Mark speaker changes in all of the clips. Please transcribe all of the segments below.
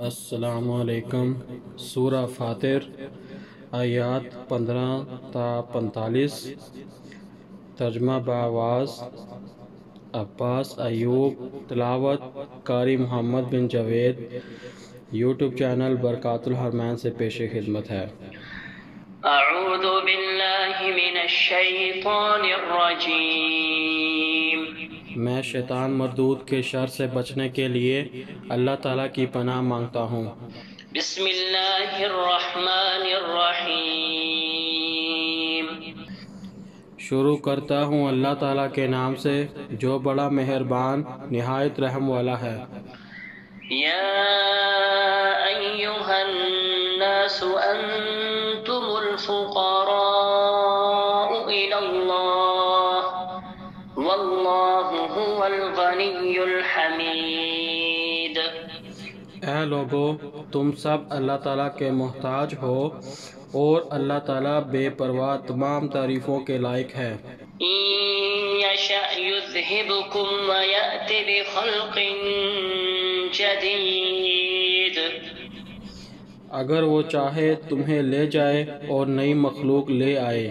Speaker 1: السلام علیکم۔ سورہ فاطر آیات 15 تا 45، ترجمہ بآواز عباس ایوب، تلاوت قاری محمد بن جاوید۔ یوٹیوب چینل برکات الحرمین سے پیش خدمت ہے۔
Speaker 2: اعوذ باللہ من الشیطان الرجیم۔
Speaker 1: میں شیطان مردود کے شر سے بچنے کے لیے اللہ تعالیٰ کی پناہ مانگتا ہوں۔
Speaker 2: بسم اللہ الرحمن الرحیم۔
Speaker 1: شروع کرتا ہوں اللہ تعالیٰ کے نام سے جو بڑا مہربان نہایت رحم والا ہے۔
Speaker 2: یا ایہا الناس انتم الفقراء الی اللہ واللہ هو الغنی الحمید۔
Speaker 1: اے لوگو، تم سب اللہ تعالیٰ کے محتاج ہو اور اللہ تعالیٰ بے پرواہ تمام تعریفوں کے لائق ہے۔
Speaker 2: ان یشأ یذہبکم ویأت بخلق جدید۔
Speaker 1: اگر وہ چاہے تمہیں لے جائے اور نئی مخلوق لے آئے۔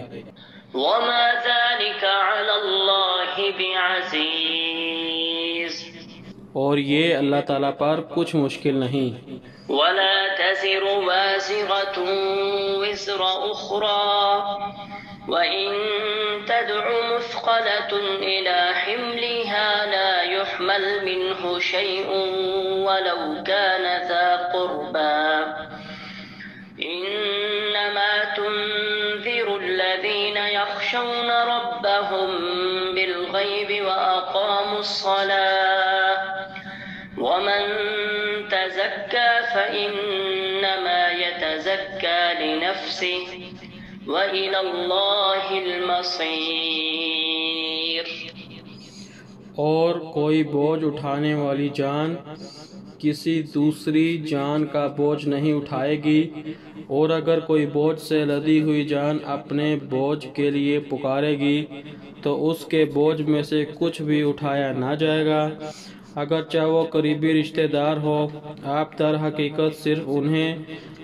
Speaker 2: وما ذلك علی اللہ بعزیز۔
Speaker 1: اور یہ اللہ تعالیٰ پر کچھ مشکل نہیں۔
Speaker 2: ولا تزر وازرة وزر أخرى وإن تدع مثقلة إلى حملها لا يحمل منه شيء ولو كان ذا قربى إنما تنذر الذين يخشون ربهم بالغيب وأقاموا الصلاة ومن تزكى فإنما يتزكى لنفسه وإلى الله المصير۔
Speaker 1: اور کوئی بوجھ اٹھانے والی جان کسی دوسری جان کا بوجھ نہیں اٹھائے گی، اور اگر کوئی بوجھ سے لدی ہوئی جان اپنے بوجھ کے لیے پکارے گی تو اس کے بوجھ میں سے کچھ بھی اٹھایا نہ جائے گا، اگرچہ وہ قریبی رشتہ دار ہو۔ آپ در حقیقت صرف انہیں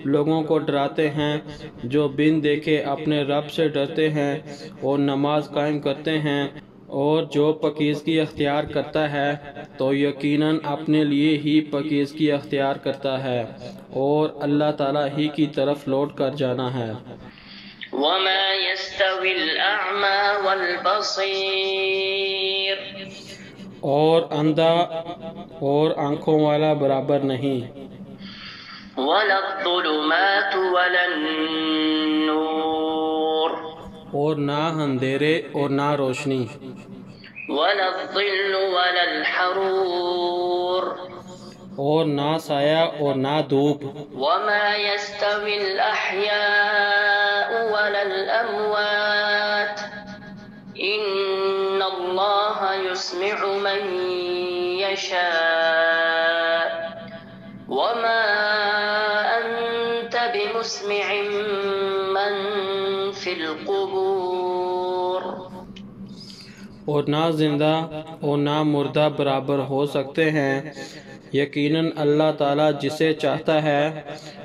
Speaker 1: لوگوں کو ڈراتے ہیں جو بن دیکھے اپنے رب سے ڈرتے ہیں اور نماز قائم کرتے ہیں، اور جو پاکیزگی اختیار کرتا ہے تو یقیناً اپنے لیے ہی پاکیزگی اختیار کرتا ہے، اور اللہ تعالیٰ ہی کی طرف لوٹ کر جانا ہے۔
Speaker 2: وما يستوي الأعمى والبصير۔
Speaker 1: اور اندھا اور آنکھوں والا برابر نہیں،
Speaker 2: ولا الظلمات ولا النور۔
Speaker 1: اور نہ اندھیرے اور نہ روشنی،
Speaker 2: ولا الظل ولا الحرور۔
Speaker 1: اور نہ سایہ اور نہ دھوپ۔
Speaker 2: وما يستوي الأحياء ولا الأموات إن الله يسمع من يشاء وما أنت بمسمع من في القبور۔
Speaker 1: اور نہ زندہ اور نہ مردہ برابر ہو سکتے ہیں، یقیناً اللہ تعالیٰ جسے چاہتا ہے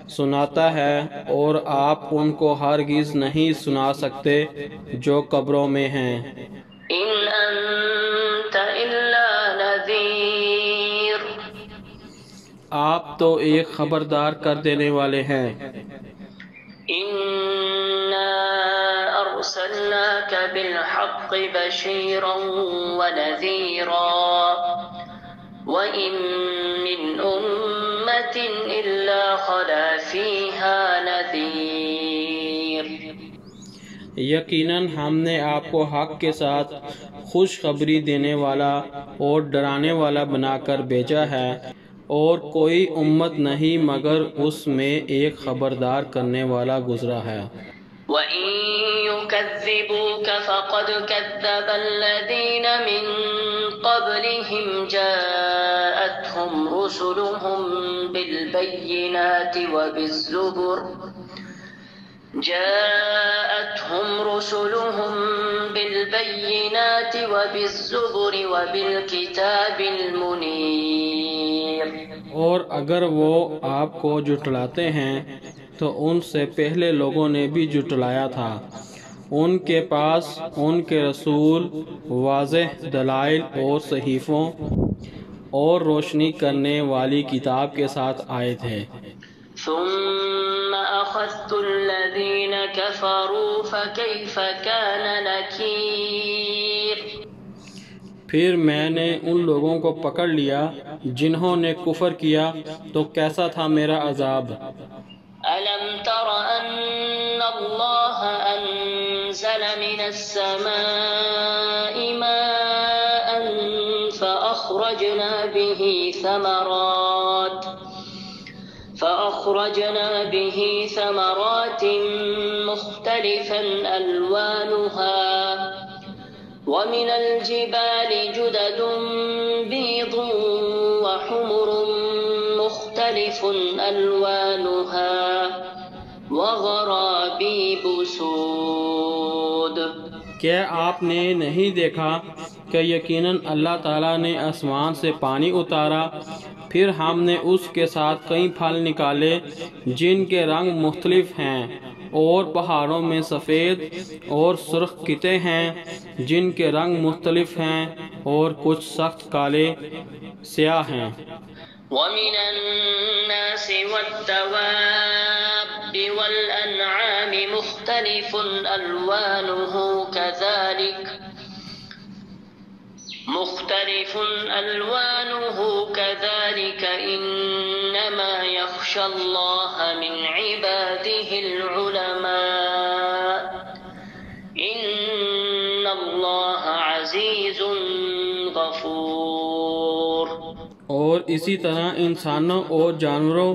Speaker 1: سناتا ہے، اور آپ ان کو ہرگز نہیں سنا سکتے جو قبروں میں ہیں۔
Speaker 2: إن أنت إلا نذير۔
Speaker 1: آپ تو ایک خبردار کر دینے والے ہیں۔
Speaker 2: إنا أرسلناك بالحق بشيرا ونذيرا وإن من أمة إلا خلا فيها نذير۔
Speaker 1: یقیناً ہم نے آپ کو حق کے ساتھ خوشخبری دینے والا اور ڈرانے والا بنا کر بھیجا ہے، اور کوئی امت نہیں مگر اس میں ایک خبردار کرنے والا گزرا ہے۔
Speaker 2: وَإِن يُكَذِّبُوكَ فَقَدْ كَذَّبَ الَّذِينَ مِن قَبْلِهِمْ جَاءَتْهُمْ رُسُلُهُم بالبينات وبالزبر وبالكتاب المنير۔
Speaker 1: اور اگر وہ آپ کو جھٹلاتے ہیں تو ان سے پہلے لوگوں نے بھی جھٹلایا تھا۔ ان کے پاس ان کے رسول واضح دلائل اور صحیفوں اور روشنی کرنے والی کتاب کے ساتھ آئے تھے۔
Speaker 2: ثم أخذت الذين كفروا فكيف كان نكير۔
Speaker 1: پھر میں نے ان لوگوں کو پکڑ لیا جنہوں نے کفر کیا تو کیسا تھا میرا عذاب۔
Speaker 2: ألم تر أن الله أنزل من السماء ماء فأخرجنا به ثمرات مختلفا ألوانها ومن الجبال جدد بيض وحمر مختلف ألوانها وغرابيب سود۔
Speaker 1: کیا آپ نے نہیں دیکھا کہ یقیناً اللہ تعالیٰ نے آسمان سے پانی اتارا، پھر ہم نے اس کے ساتھ کئی پھل نکالے جن کے رنگ مختلف ہیں، اور پہاڑوں میں سفید اور سرخ قطعے ہیں جن کے رنگ مختلف ہیں، اور کچھ سخت کالے سیاہ ہیں۔
Speaker 2: وَمِنَ النَّاسِ وَالدَّوَابِّ وَالْأَنْعَامِ مُخْتَلِفٌ أَلْوَانُهُ كَذَلِكَ إِنَّمَا يَخْشَى اللَّهَ مِنْ عِبَادِهِ الْعُلَمَاءُ إِنَّ اللَّهَ عَزِيزٌ غَفُورٌ۔
Speaker 1: اور اسی طرح انسانوں اور جانوروں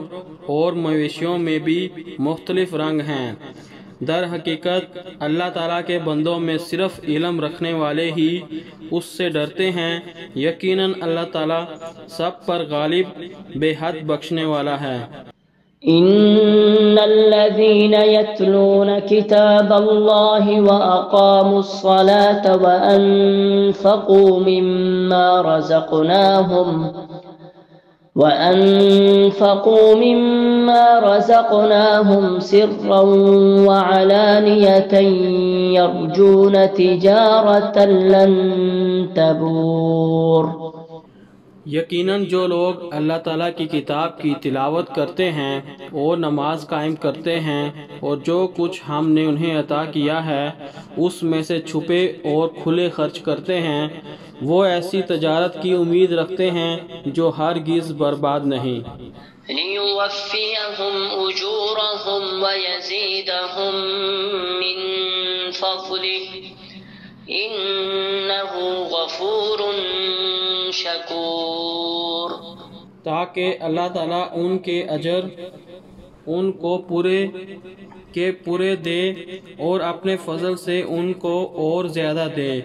Speaker 1: اور مویشیوں میں بھی مختلف رنگ ہیں۔ در حقیقت اللہ تعالیٰ کے بندوں میں صرف علم رکھنے والے ہی اس سے ڈرتے ہیں، یقیناً اللہ تعالیٰ سب پر غالب بے حد بخشنے والا ہے۔
Speaker 2: إن الذين يتلون كتاب الله وأقاموا الصلاة وأنفقوا مما رزقناهم سرا وعلانية يرجون تجارة لن تبور۔
Speaker 1: یقیناً جو لوگ اللہ تعالیٰ کی کتاب کی تلاوت کرتے ہیں اور نماز قائم کرتے ہیں اور جو کچھ ہم نے انہیں عطا کیا ہے اس میں سے چھپے اور کھلے خرچ کرتے ہیں، وہ ایسی تجارت کی امید رکھتے ہیں جو ہرگز برباد نہیں۔
Speaker 2: لِيُوَفِّيَهُمْ أُجُورَهُمْ وَيَزِيدَهُمْ مِنْ فَضْلِهِ إِنَّهُ غَفُورٌ شَكُورٌ۔
Speaker 1: تاکہ اللہ تعالیٰ ان کے اجر ان کو پورے کے پورے دے اور اپنے فضل سے ان کو اور زیادہ دے،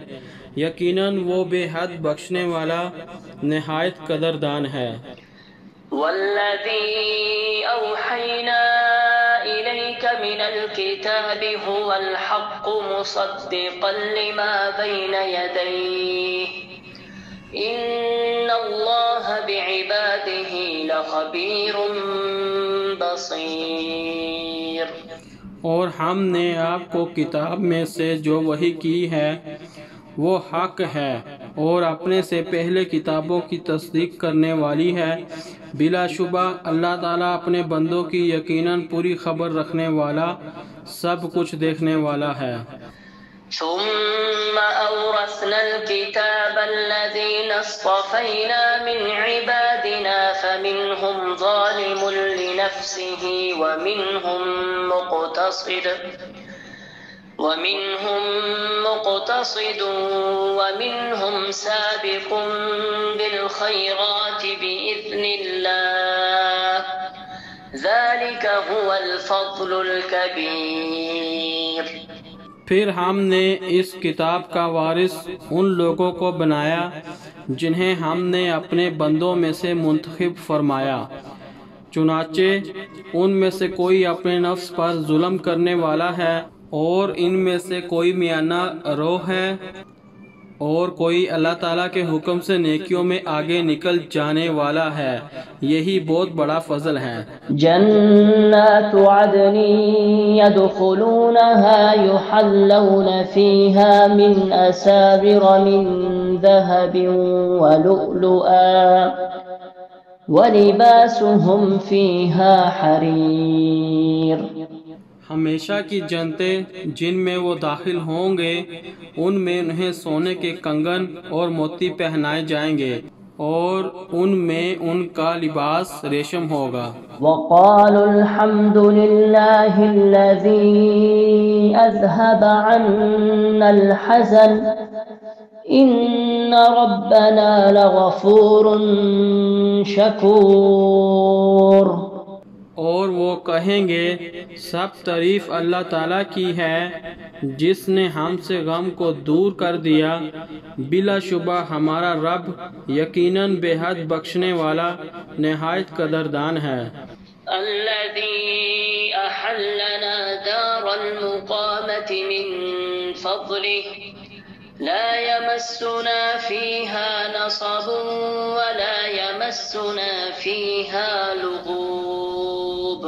Speaker 1: یقیناً وہ بے حد بخشنے والا نہایت قدردان ہے۔
Speaker 2: والذي أوحينا إليك من الكتاب هو الحق مصدقا لما بين يديه إن الله بعباده لخبير بصير۔
Speaker 1: اور ہم نے آپ کو کتاب میں سے جو وحی کی ہے وہ حق ہے اور اپنے سے پہلے کتابوں کی تصدیق کرنے والی ہے، بلا شبہ اللہ تعالیٰ اپنے بندوں کی یقیناً پوری خبر رکھنے والا، سب کچھ دیکھنے والا ہے۔
Speaker 2: ثم أورثنا الكتاب الذين اصطفينا من عبادنا فمنهم ظالم لنفسه ومنهم مقتصد ومنهم سابق بالخيرات بإذن الله ذلك هو الفضل الكبير۔
Speaker 1: پھر ہم نے اس کتاب کا وارث ان لوگوں کو بنایا جنہیں ہم نے اپنے بندوں میں سے منتخب فرمایا، چنانچہ ان میں سے کوئی اپنے نفس پر ظلم کرنے والا ہے اور ان میں سے کوئی میانہ رو ہے اور کوئی اللہ تعالیٰ کے حکم سے نیکیوں میں آگے نکل جانے والا ہے، یہی بہت بڑا فضل ہے۔
Speaker 2: جنات عدن يدخلونها يحلون فيها من أساور من ذهب ولؤلؤا ولباسهم فيها حرير۔
Speaker 1: ہمیشہ کی جنتیں جن میں وہ داخل ہوں گے ان میں انہیں سونے کے کنگن اور موتی پہنائے جائیں گے اور ان میں ان کا لباس ریشم ہوگا۔
Speaker 2: وقالوا الحمد لله الذي أذهب عنا الحزن إن ربنا لغفور شكور۔
Speaker 1: اور وہ کہیں گے سب تعریف اللہ تعالیٰ کی ہے جس نے ہم سے غم کو دور کر دیا، بلا شبہ ہمارا رب یقیناً بے حد بخشنے والا نہایت قدردان ہے۔
Speaker 2: الذي أحلنا دار المقامة من فضله لا يمسنا فيها نصب ولا يمسنا فيها لغوب۔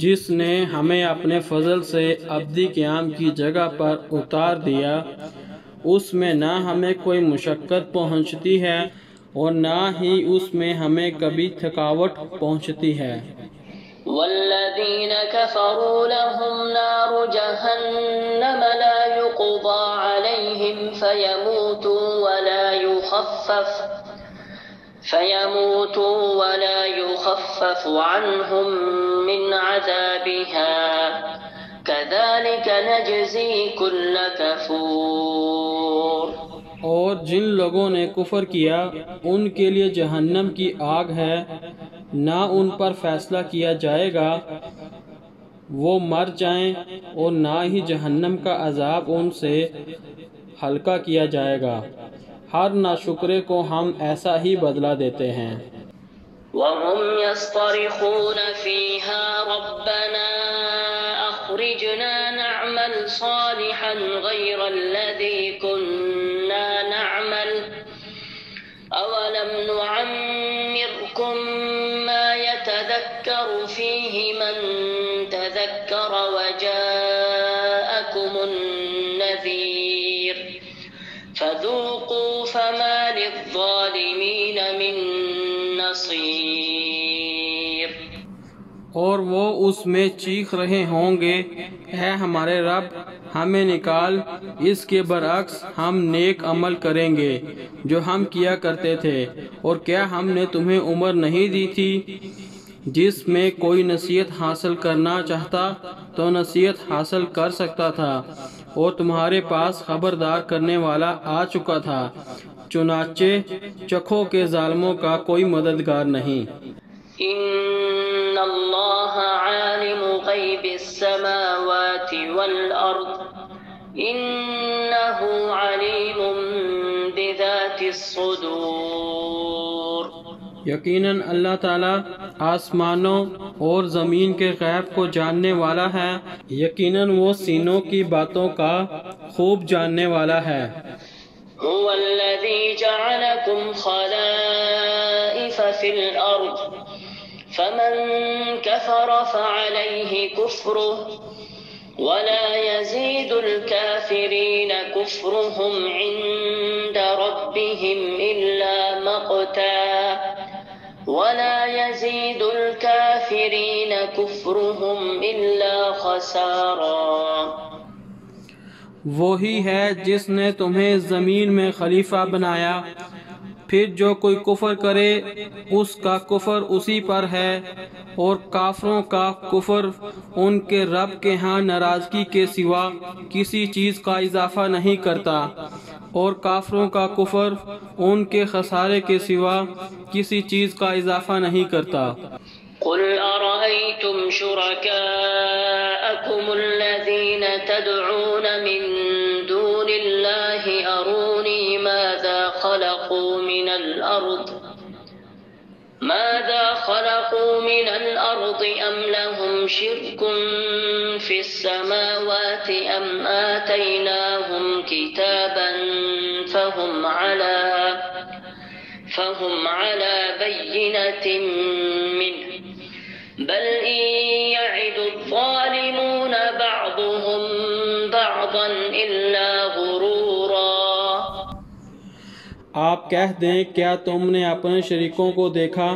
Speaker 1: جس نے ہمیں اپنے فضل سے ابدی قیام کی جگہ پر اتار دیا، اس میں نہ ہمیں کوئی مشقت پہنچتی ہے اور نہ ہی اس میں ہمیں کبھی تھکاوٹ پہنچتی ہے۔
Speaker 2: والذین كفروا لهم نار جہنم لا يقضى عليهم فيموتوا ولا يخفف عنهم من عذابها كذلك نجزي كل كفور۔
Speaker 1: اور جن لوگوں نے کفر کیا ان کے لیے جہنم کی آگ ہے، نہ ان پر فیصلہ کیا جائے گا، وہ مر جائیں، اور نہ ہی جہنم کا عذاب ان سے ہلکا کیا جائے گا۔ ہر ناشکرے کو ہم ایسا ہی بدلہ دیتے ہیں۔
Speaker 2: وهم يصطرخون فيها ربنا أخرجنا نعمل صالحا غير الذي كنا نعمل أولم نعمركم ما يتذكر فيه من تذكر وجاءكم النذير فذوقوا فما للظالمين من نصير۔
Speaker 1: اور وہ اس میں چیخ رہے ہوں گے، اے ہمارے رب ہمیں نکال، اس کے برعکس ہم نیک عمل کریں گے جو ہم کیا کرتے تھے، اور کیا ہم نے تمہیں عمر نہیں دی تھی؟ جس میں کوئی نصیحت حاصل کرنا چاہتا تو نصیحت حاصل کر سکتا تھا، اور تمہارے پاس خبردار کرنے والا آ چکا تھا، چنانچہ چکھو کے ظالموں کا کوئی مددگار نہیں۔
Speaker 2: ان اللہ عالم غیب السماوات والارض انہ علیم بذات الصدور۔
Speaker 1: یقیناً اللہ تعالیٰ آسمانوں اور زمین کے غیب کو جاننے والا ہے، یقیناً وہ سینوں کی باتوں کا خوب جاننے والا ہے۔
Speaker 2: هو الذي جعلكم خلائف في الأرض فمن كفر فعليه كفره ولا يزيد الكافرين كفرهم عند ربهم إلا مقتا ولا يزيد الكافرين كفرهم إلا خسارا۔
Speaker 1: وہی ہے جس نے تمہیں زمین میں خلیفہ بنایا، پھر جو کوئی کفر کرے اس کا کفر اسی پر ہے، اور کافروں کا کفر ان کے رب کے ہاں ناراضگی کے سوا کسی چیز کا اضافہ نہیں کرتا، اور کافروں کا کفر ان کے خسارے کے سوا کسی چیز کا اضافہ نہیں کرتا۔
Speaker 2: قل أرأيتم شركاءكم الذين تدعون من دون الله أروني ماذا خلقوا من الأرض أم لهم شرك في السماوات أم آتيناهم كتابا فهم على بينة منه بل إن يعد الظالمون بعضهم بعضا إلا غرورا۔
Speaker 1: آپ کہہ دیں کیا تم نے اپنے شریکوں کو دیکھا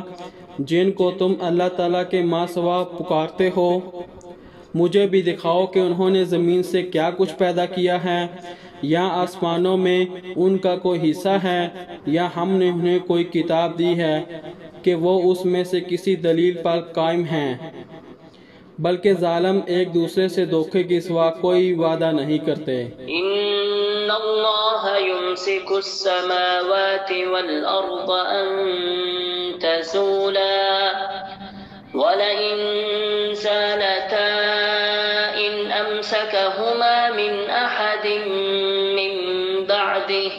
Speaker 1: جن کو تم اللہ تعالیٰ کے ماں سوا پکارتے ہو؟ مجھے بھی دکھاؤ کہ انہوں نے زمین سے کیا کچھ پیدا کیا ہے، یا آسمانوں میں ان کا کوئی حصہ ہے، یا ہم نے انہیں کوئی کتاب دی ہے کہ وہ اس میں سے کسی دلیل پر قائم ہیں، بلکہ ظالم ایک دوسرے سے دھوکے کے سوا کوئی وعدہ نہیں کرتے۔
Speaker 2: ان اللہ یمسک السماوات والارض ان تزولا ولئن زالتا ان امسکہما من احد من بعده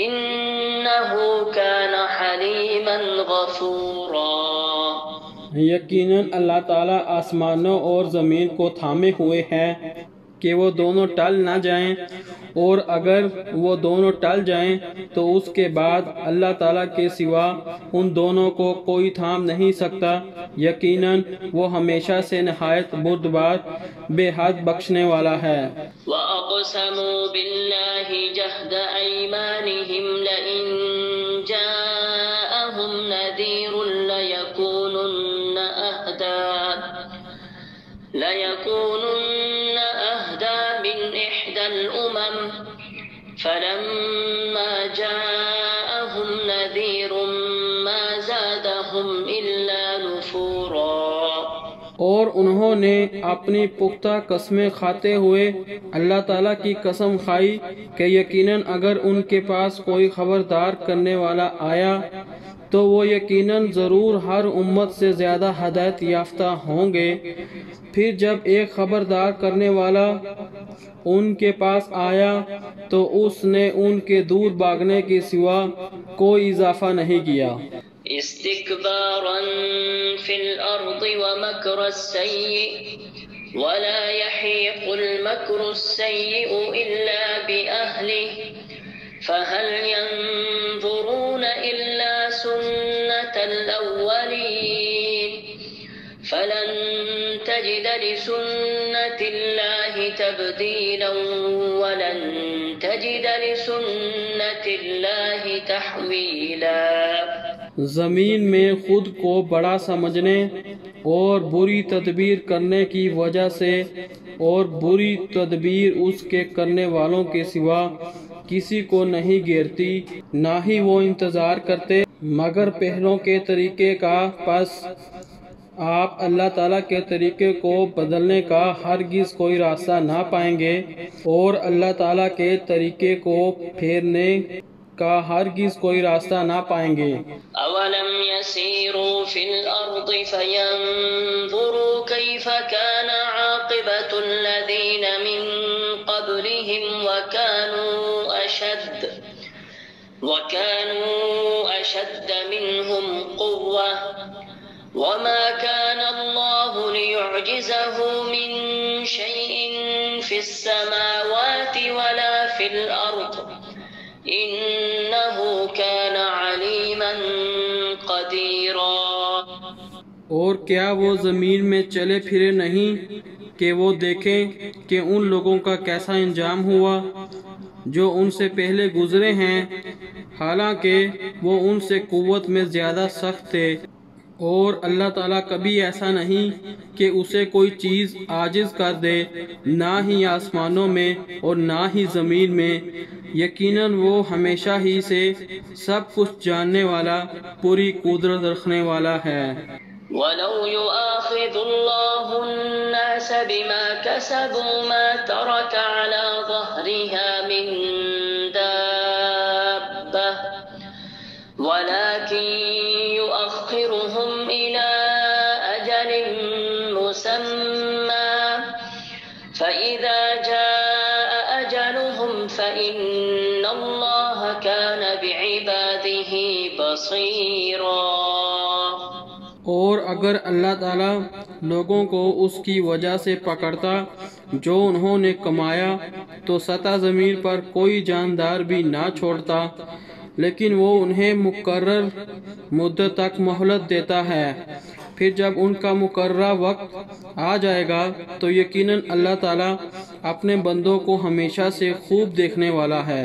Speaker 2: انہ کان حلیما غفورا۔
Speaker 1: یقیناً اللہ تعالیٰ آسمانوں اور زمین کو تھامے ہوئے ہے کہ وہ دونوں ٹل نہ جائیں، اور اگر وہ دونوں ٹل جائیں تو اس کے بعد اللہ تعالیٰ کے سوا ان دونوں کو کوئی تھام نہیں سکتا۔ یقیناً وہ ہمیشہ سے نہایت بردبار بے حد بخشنے والا ہے۔
Speaker 2: وَأَقْسَمُوا بِاللَّهِ جَهْدَ أَيْمَانِهِمْ لَئِن جَاءَهُمْ نَذِيرٌ لَيَكُونُنَّ أَهْدَىٰ مِنْ إِحْدَى الْأُمَمِ فَلَمَّا جَاءَهُمْ نَذِيرٌ مَا زَادَهُمْ إِلَّا نُفُورًا۔
Speaker 1: اور انہوں نے اپنی پختہ قسمیں کھاتے ہوئے اللہ تعالیٰ کی قسم کھائی کہ یقیناً اگر ان کے پاس کوئی خبردار کرنے والا آیا تو وہ یقیناً ضرور ہر امت سے زیادہ ہدایت یافتہ ہوں گے۔ پھر جب ایک خبردار کرنے والا ان کے پاس آیا تو اس نے ان کے دور بھاگنے کے سوا کوئی اضافہ نہیں کیا۔
Speaker 2: استكبارا في الأرض ومكر السيء ولا يحيق المكر السيء إلا بأهله فهل ينظرون إلا سنة الأولين فلن تجد لسنة الله تبديلا ولن تجد لسنة الله تحويلا۔
Speaker 1: زمین میں خود کو بڑا سمجھنے اور بری تدبیر کرنے کی وجہ سے، اور بری تدبیر اس کے کرنے والوں کے سوا کسی کو نہیں گھیرتی، نہ ہی وہ انتظار کرتے مگر پہلوں کے طریقے کا۔ پس آپ اللہ تعالیٰ کے طریقے کو بدلنے کا ہرگز کوئی راستہ نہ پائیں گے، اور اللہ تعالیٰ کے طریقے کو پھیرنے کا ہرگز کوئی راستہ نہ پائیں گے۔
Speaker 2: اولم يسيروا في الارض فينظروا كيف كان عاقبة الذين من قبلهم وكانوا اشد منهم قوة وما كان الله ليعجزه من شيء في السماوات ولا في الارض انه كان عليما قديرا۔
Speaker 1: اور کیا وہ زمین میں چلے پھرے نہیں کہ وہ دیکھیں کہ ان لوگوں کا کیسا انجام ہوا جو ان سے پہلے گزرے ہیں، حالانکہ وہ ان سے قوت میں زیادہ سخت تھے، اور اللہ تعالیٰ کبھی ایسا نہیں کہ اسے کوئی چیز عاجز کر دے، نہ ہی آسمانوں میں اور نہ ہی زمین میں۔ یقیناً وہ ہمیشہ ہی سے سب کچھ جاننے والا، پوری قدرت رکھنے والا ہے۔
Speaker 2: وَلَوْ يُؤَاخِذُ اللَّهُ النَّاسَ بِمَا كَسَبُوا مَا تَرَكَ عَلَى ظَهْرِهَا مِن دَابَّةٍ وَلَكِن يُؤَخِّرُهُمْ إِلَى أَجَلٍ مُّسَمًّى فَإِذَا جَاءَ أَجَلُهُمْ فَإِنَّ اللَّهَ كَانَ بِعِبَادِهِ بَصِيرًا۔
Speaker 1: اور اگر اللہ تعالیٰ لوگوں کو اس کی وجہ سے پکڑتا جو انہوں نے کمایا تو سطح زمین پر کوئی جاندار بھی نہ چھوڑتا، لیکن وہ انہیں مقرر مدت تک مہلت دیتا ہے، پھر جب ان کا مقررہ وقت آ جائے گا تو یقیناً اللہ تعالیٰ اپنے بندوں کو ہمیشہ سے خوب دیکھنے والا ہے۔